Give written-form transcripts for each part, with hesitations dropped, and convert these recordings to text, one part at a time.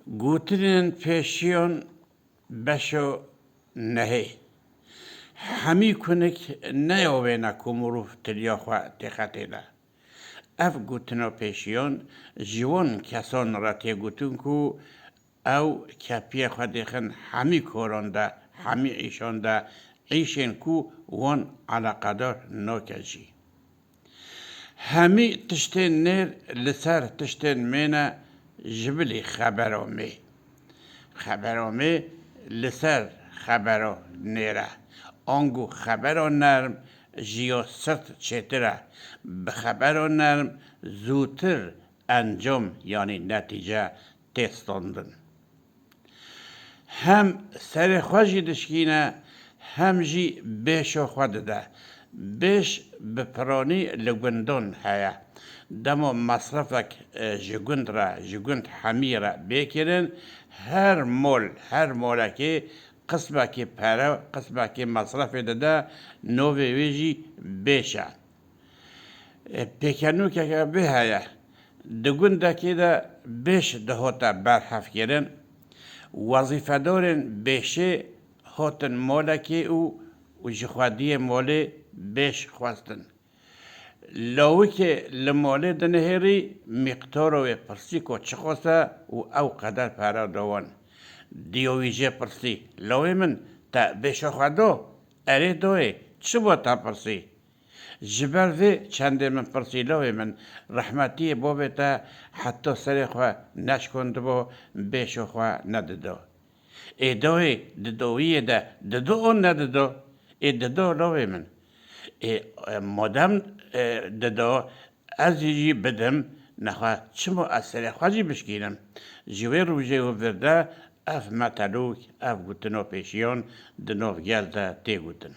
گوترین پیشیون بشو نهی همی کنک نیاوه نکو مروف تریا خواه تخطه ده. اف گوتنا پیشیون جوان کسان را تی گوتن کو او کپی خواه دیخن همی کوران ده همی ایشان ده ایشن کو وان علاقدار ناکجی. همی تشتین نیر لسر تشتین مینه جبلی خبرامه. خبرامه لسر خبرا نیره. آنگو خبران نرم جیا سرت چتره. به خبران نرم زودتر انجام یعنی نتیجه تستاندن. هم سر خوشی دشکینه هم جی بیش خود ده. بیش بپرانی لگندان هیا. دما مصرفک جگند همی را بکرن هر مولکی قسمه که پره قسمه که مصرف داده نوی ویجی بیشه. پیکنو که به هیا دگنده که ده بیش دهاتا برحف کردن وظیفه دارن بیشه هاتن مالکی و جخوادی مالی بیش خواستن. لاوی که لماله دنهری مقدار و پرسی که چخواسته و او قدر پرا دوان. دیویجه پرسی لاوی من تا بیش خواهدو اره دوی چه با تا پرسی؟ جبر وی چنده من پرسی لاوی من رحمتی بابه تا حتی سر خواه نشکند با بیش خواه نددو. ای دوی ددویه ده ددو اون نددو ای ددو لاوی من. مادام ددا از یی بدم نخواه چما اثر خواهی بشکینم جوی روزه و ورده اف مطلوک اف گوتنا پیشیان دناف گلده تی گوتن.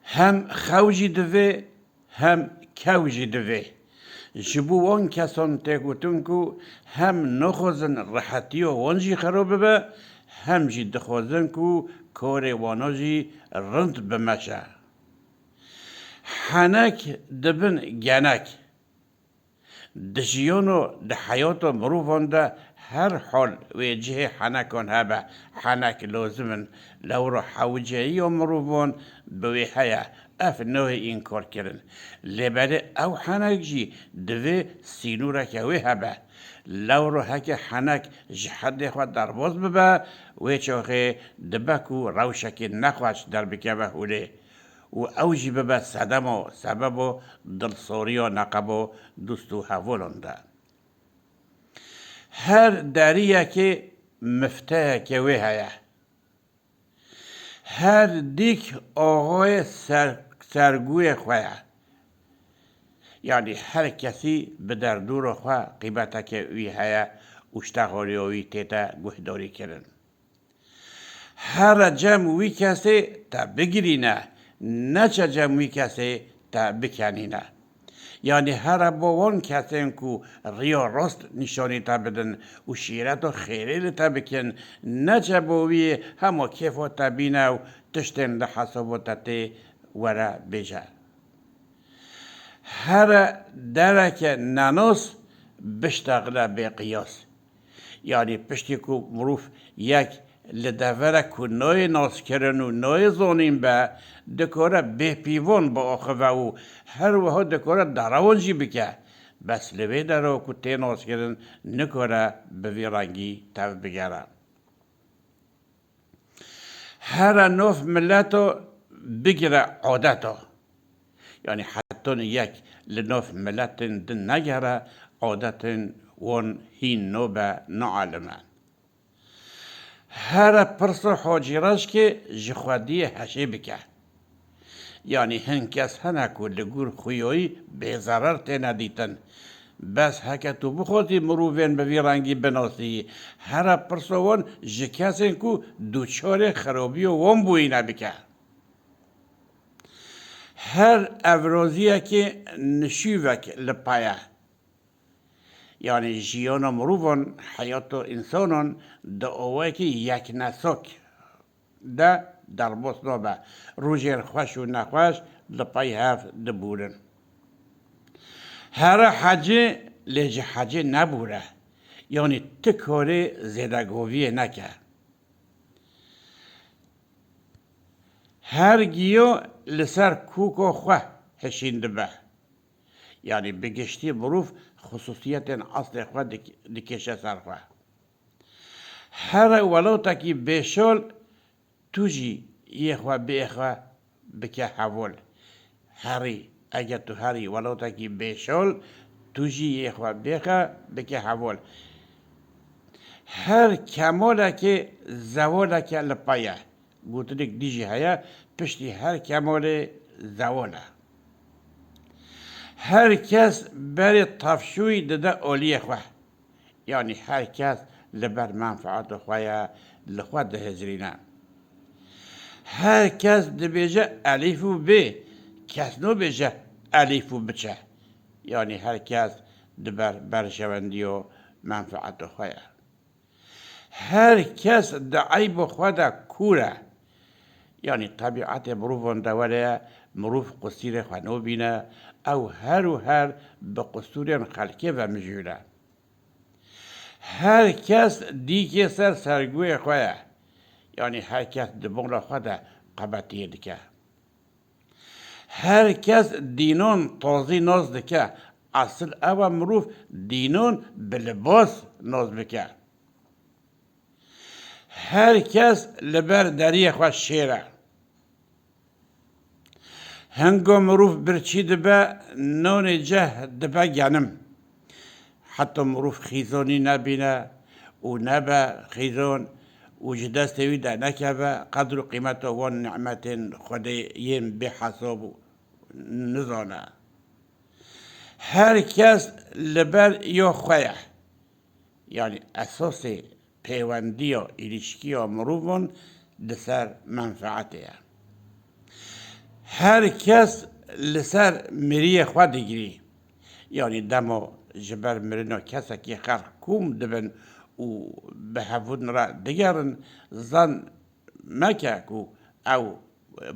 هم خوجی دوه هم کوجی دوه. جبو وان کسان تی گوتن کو هم نخوزن راحتی و وانجی خرابه به هم جی دخوزن کو کار واناجی رند بمشه. حنک دبن گنک. دجیانو ده حیات مروفان ده هر حال و جه حنکان هبه حنک لازمن لورا حوجهی مروفان بوی حیا اف نوه این کار کرن. لبره او حنک جی دوی سینوره که وی هبه لورا هک حنک جحده خود درباز ببه و چاخه دبکو روشک نخواهش در بکوه هوله و اوجی ببه صدم و سبب و دلساری و نقب و دوست و حولانده. هر دریه که مفتاح که وی هیا. هر دیک آقای سرگوی خواه. یعنی هر کسی به در دور خواه قیمته که وی هیا اشتغالی و وی تیتا گهداری کرن. هر جمع وی کسی تا بگیرینه نه چه جمع وی کسی تا بکنینه. یعنی هر باوان کسی که ریا راست نشانی تا بدن و شیرت و خیره تا بکن نه چه باوی همه کیف و تبینه و تشتن ده حسابات تی وره بیجه. هر درک نناس بشتغله به قیاس. یعنی پشتی که مروف یک لدوره که نای ناس کرن و نای زانین به دکاره به پیوان با آخوه و هر وها دکاره دروانجی بکه بس لوی درو که تی ناس کرن نکاره به ویرانگی تف بگره. هر نوف ملتو بگیره عادتو. یعنی حتی یک لنوف ملتن دن نگره عادتن وان هین نو به نعالمه. هر پرسو حاجیراش که جخوادی هشه بکه. یعنی هنکس هنکو لگور خویوی بیزرار تی ندیتن. بس هکه تو بخوادی مروفین به ویرانگی بناسی هر پرسو وان جکسین کو دوچار خرابی و وان بوی نبکه. هر افرازیه که نشیوک لپایه. یعنی جیان مروفان حیات انسانان دا اوه که یک نسک ده در باس نابه روژر خوش و نخوش لپای هفت دبورن. هر حجه لجه حجه نبوره. یعنی تکاره زیدگویی نکه. هر گیو لسر کوکو خواه هشین دبه. یعنی بگشتی مروف خصوصیت اصل خواه دکشه سر خواه. هر ولوتا کی بشول توجی یه خواه به خواه بکه حول. هری اگه تو هری ولوتا کی بشول توجی یه خواه بکه حول. هر کماله که زواله که لپایه. گوتنک دیجی هیا پشتی هر کماله زواله. هر کس بر تفشوی دده اولی خواه. یعنی هر کس لبر منفعت خواه لخواه ده هزرینه. هر کس دبیجه الف و ب کس نو بیجه الف و بچه. یعنی هر کس دبر برشوندی و منفعت خواه. هر کس دعیب خود کوره. یعنی طبیعت مروفان دوله مروف قصیر خانو بینه او هر به قصور خلقه و مجوله. هر کس دیگه سرگوی خواه. یعنی هر کس دبون خود قبطیه دکه. هر کس دینون تازی ناز دکه. اصل او مروف دینون بلباس ناز بکه. هر کس لبر دری خواه شیره. هنگو مروف برچی دبه نون جه دبه گنم. حتی مروف خیزانی نبینه و نبه خیزان و جدستوی ده نکبه قدر و قیمت و نعمت خداییم به حساب نزانه. هر کس لبر یا خواه. یعنی اساس پیوندی و ایلشکی و مروفون لسر منفعته. هر کس لسر مری خواه دگیری. یعنی دمو جبر مرنو کسا که خرق کوم دبن و به هفون را دگرن زن مکه کو او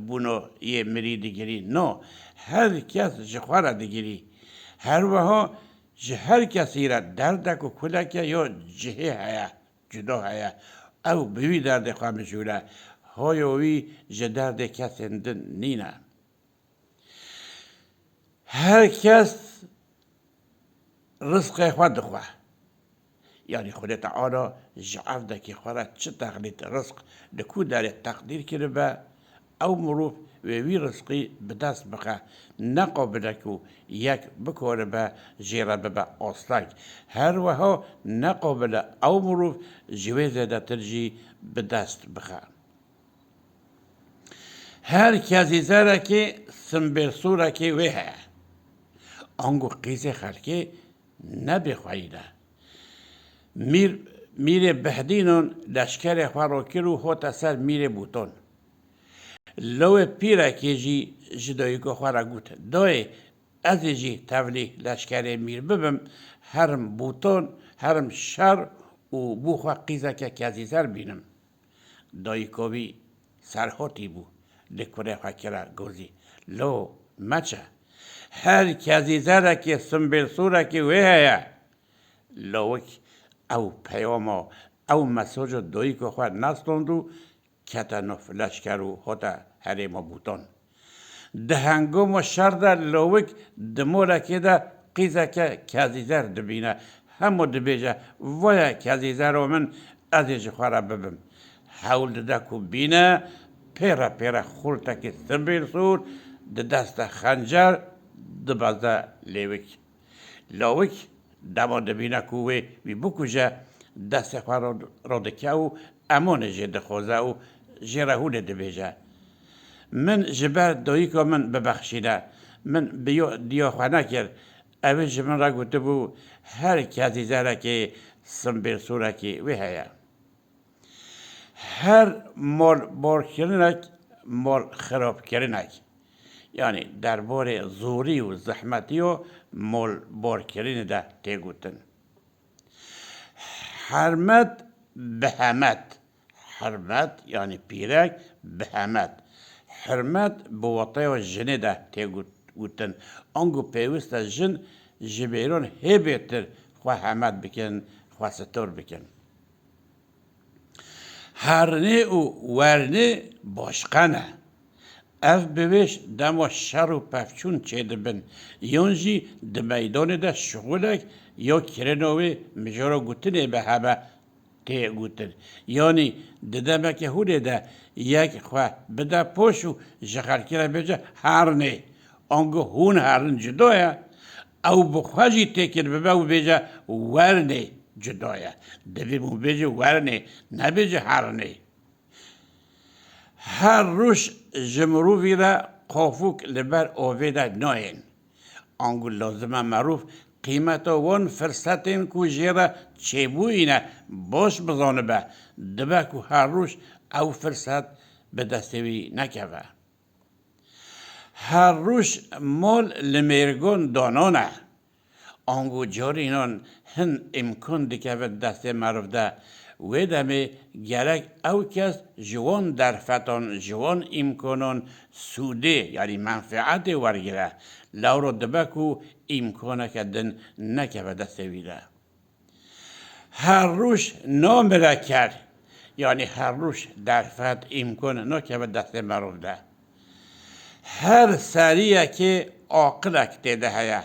بونو یه مری دگیری. نو هر کس جخواه را دگیری. هر وها هر کسی را دردک و کلک یا جهه هیا جدا هیا او بوی درد خواه مجوله هایوی جدرد کسی نینه. هر کس رزق خود خواه. یعنی خود تعالی جعف ده که خواه چه تقلیت رزق لکو داره تقدیر کرده به او مروف وی رزقی به دست بخواه نقابله که یک بکاره به جیره به آستک. هر وها نقابله او مروف جویزه ده ترجی به دست بخواه. هر کسی زره که سنبرسوره که ویه آنگو قیز خلقی نبخوایده. میر بهدینون لشکر خواه کرو خواه سر میر بوتون. لو پیره که جی جدایی که خواه را گوت. دای از جی تولی لشکر میر ببم هرم بوتون هرم شر و بو خواه قیزه که کزی سر بینم. دای کوی سرحاتی بو لکوره خواه کرا گوزی. لو مچه هر کسی زره که سنبرسوره که ویه لوک او پیاما او مساج دوی که خواه نستاندو کتنف لشکرو خدا حریم بوتان. ده هنگام شرده لوک دموره که ده قیزه که کزیزر دبینه همو دبیجه ویا کزیزر من ازیج خواه ببم. حول ده که بینه پیره خورده که سنبرسور ده دست خنجر ده بازه لوک دما دبینه کوه وی بکوژه دست خواه را دکه و امان جه دخوزه و جرهونه دبیجه. من جبر دایی که من ببخشیده من دیا خواه نکر اوه جمن را گوته بو هر کسی زره که سنبرسوره که وی هیا. هر مال بار کرنک مال خراب کرنک. یعنی درباره زوری و زحمتی و مال بار کردن ده تگوتن. حرمت بهمت. حرمت یعنی پیرک بهمت. حرمت بوطه و جنه ده تگوتن. انگو پیوست جن جبیرون هبتر خواه حمد بکن خواستور بکن. هرنه و ورنه باشقانه. اف بویش دما شر و پفچون چه دبن. یونجی ده میدان ده شغلک یا کرنوی مجارا گوتنه به همه ته گوتن. یعنی ددمه که هوله ده یک خواه بده پوشو جخل کرا بجه هرنه. آنگه هون هرن جدایه. او بخواجی تکر ببه و بجه ورنه جدایه. دویم و بجه ورنه نبجه هرنه. هر روش جمروفی را قافوک لبر آویده ناین. آنگو لازمه معروف قیمت وان فرصتین کو جیره چه بوینه باش بزانه به دبه کو هر روش او فرصت به دستوی نکوه. هر روش مال لمیرگون دانانه. آنگو جارینان هن امکان دکوه دست معروف ده و دمه گرک او کس جوان درفتان جوان امکانان سوده یعنی منفعت ورگره لورو دبکو امکانه کدن نکوه دستویده. هر روش نامره کرد یعنی هر روش درفت امکان نکوه دست معروف ده. هر سریعه که عاقلک دیده هیا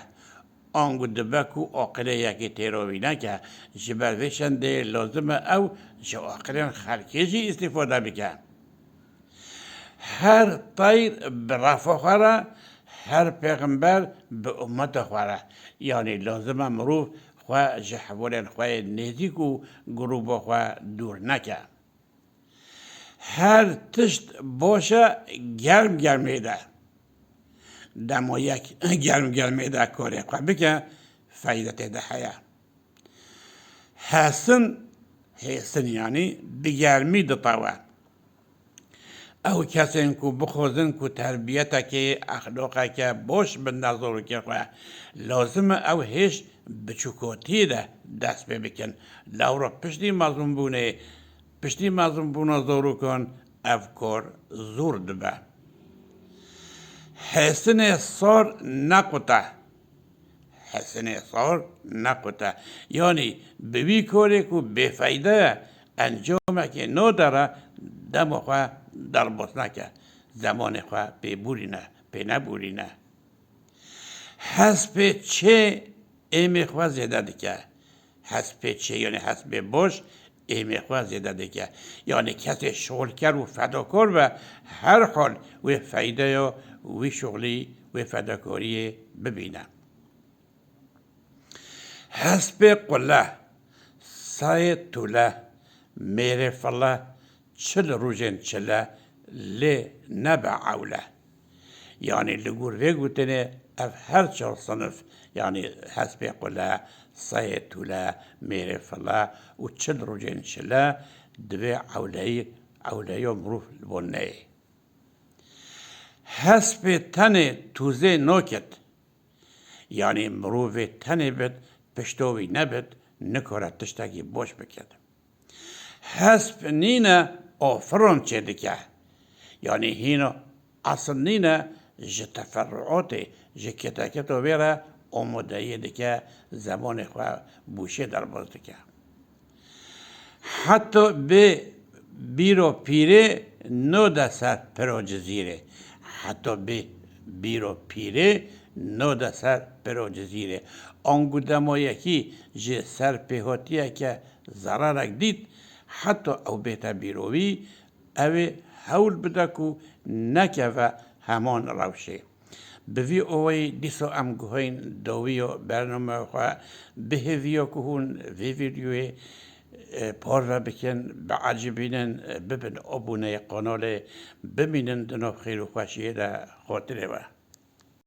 آنگو دبکو عاقله یکی تیروی نکه جبرویشن ده لازمه او جو عاقلین خلکیجی استفاده بکه. هر طیر برفا خوره هر پیغمبر به امت خوره یعنی لازمه مروف خواه جحولین خواه نزیک و گروب خواه دور نکه. هر تشت باشه گرم گرمیده. دما یک گرم ده کاری خواه بکن فایدت ده حیا. حسن یعنی بگرمی دطاوه. او کسی که بخوزن که تربیت که اخلاق که باش به نظر که خواه لازمه او هیچ بچوکاتی ده دست بکن. لورا پشتی مظلوم بونه زارو کن او کار زور دبه. حسن صار نقطه. حسن صار نقطه یعنی بوی کاری که بفایده انجامه که نداره دم خواه در باز نکه زمان خواه پی بورینه پی نبورینه. حسب چه ایمی خواه زیده دیگه. حسب چه یعنی حسب باش ایمی خواه زیده دیگه یعنی کسی شغلکر و فداکار و هر حال و فایده یا وی شغلی و فداکاری ببینه. حسب قله سای طوله میره فله چل روزن چله لی نبع اوله یعنی لگور ویگوتنه اف هر چهار صنف یعنی حسب قله سای طوله میره فله و چل روزن چله دوی اوله مروف لبونه. حسب تن توزه نوکت یعنی مروف تن بد پشتوی نبد نکاره تشتگی باش بکد. حسب نینه آفران چه دکه یعنی هینو اصل نینه جه تفرعات جه کتاکتو بیره آماده دکه زمان خواه بوشه در باز دکه. حتی به بیرو پیره نو ده سر پراجزیره. حتی به بیرو پیره نو ده سر پراجزیره. آنگو دما یکی جه سر پیهاتیه که ضررک دید حتی او بیتا بیروی اوی حول بده که نکوه همان روشه. بوی اوی دیسو ام گوهین دوی و برنامه خواه به ویو که هون وی ویدیوی پارو بکن بعجبینن ببین ابونه قنال ببینن دنو خیر و خوشیه ده خاطره و